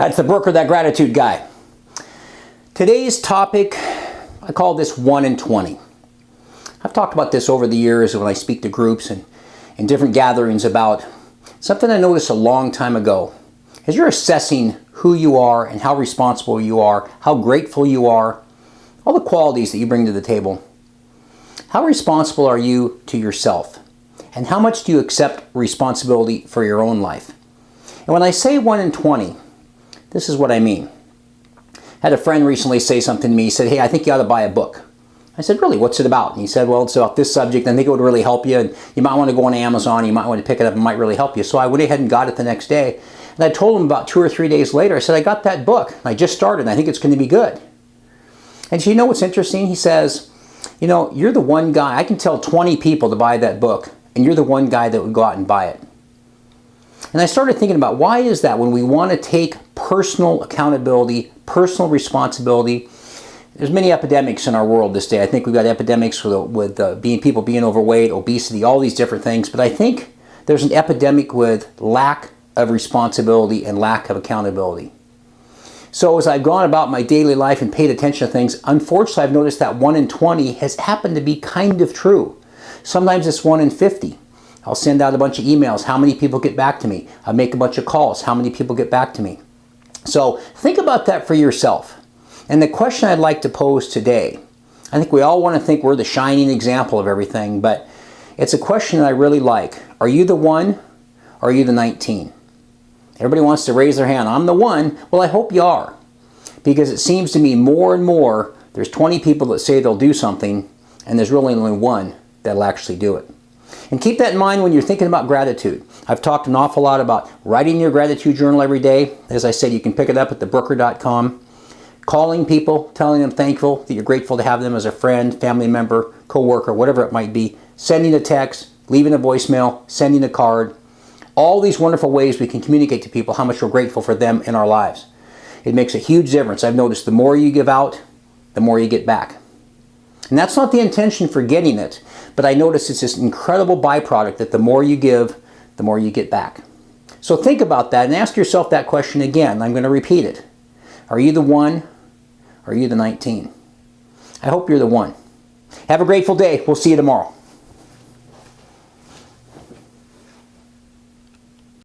That's the Brooker, that gratitude guy. Today's topic, I call this 1 in 20. I've talked about this over the years when I speak to groups and in different gatherings about something I noticed a long time ago. As you're assessing who you are and how responsible you are, how grateful you are, all the qualities that you bring to the table, how responsible are you to yourself? And how much do you accept responsibility for your own life? And when I say 1 in 20, this is what I mean. I had a friend recently say something to me. He said, "Hey, I think you ought to buy a book." I said, "Really? What's it about?" And he said, "Well, it's about this subject. I think it would really help you. And you might want to go on Amazon. You might want to pick it up. It might really help you." So I went ahead and got it the next day. And I told him about 2 or 3 days later, I said, "I got that book. I just started. And I think it's going to be good." And you know what's interesting? He says, "You know, you're the one guy. I can tell 20 people to buy that book, and you're the one guy that would go out and buy it." And I started thinking about, why is that when we want to take personal accountability, personal responsibility? There's many epidemics in our world this day. I think we've got epidemics with people being overweight, obesity, all these different things. But I think there's an epidemic with lack of responsibility and lack of accountability. So as I've gone about my daily life and paid attention to things, unfortunately I've noticed that 1 in 20 has happened to be kind of true. Sometimes it's 1 in 50. I'll send out a bunch of emails. How many people get back to me? I'll make a bunch of calls. How many people get back to me? So think about that for yourself. And the question I'd like to pose today, I think we all want to think we're the shining example of everything, but it's a question that I really like. Are you the 1 or are you the 19? Everybody wants to raise their hand. I'm the 1. Well, I hope you are. Because it seems to me more and more, there's 20 people that say they'll do something, and there's really only 1 that'll actually do it. And keep that in mind when you're thinking about gratitude. I've talked an awful lot about writing your gratitude journal every day. As I said, you can pick it up at thebrooker.com. Calling people, telling them thankful, that you're grateful to have them as a friend, family member, co-worker, whatever it might be. Sending a text, leaving a voicemail, sending a card. All these wonderful ways we can communicate to people how much we're grateful for them in our lives. It makes a huge difference. I've noticed the more you give out, the more you get back. And that's not the intention for getting it, but I notice it's this incredible byproduct that the more you give, the more you get back. So think about that and ask yourself that question again. I'm going to repeat it. Are you the 1 or are you the 19? I hope you're the 1. Have a grateful day. We'll see you tomorrow.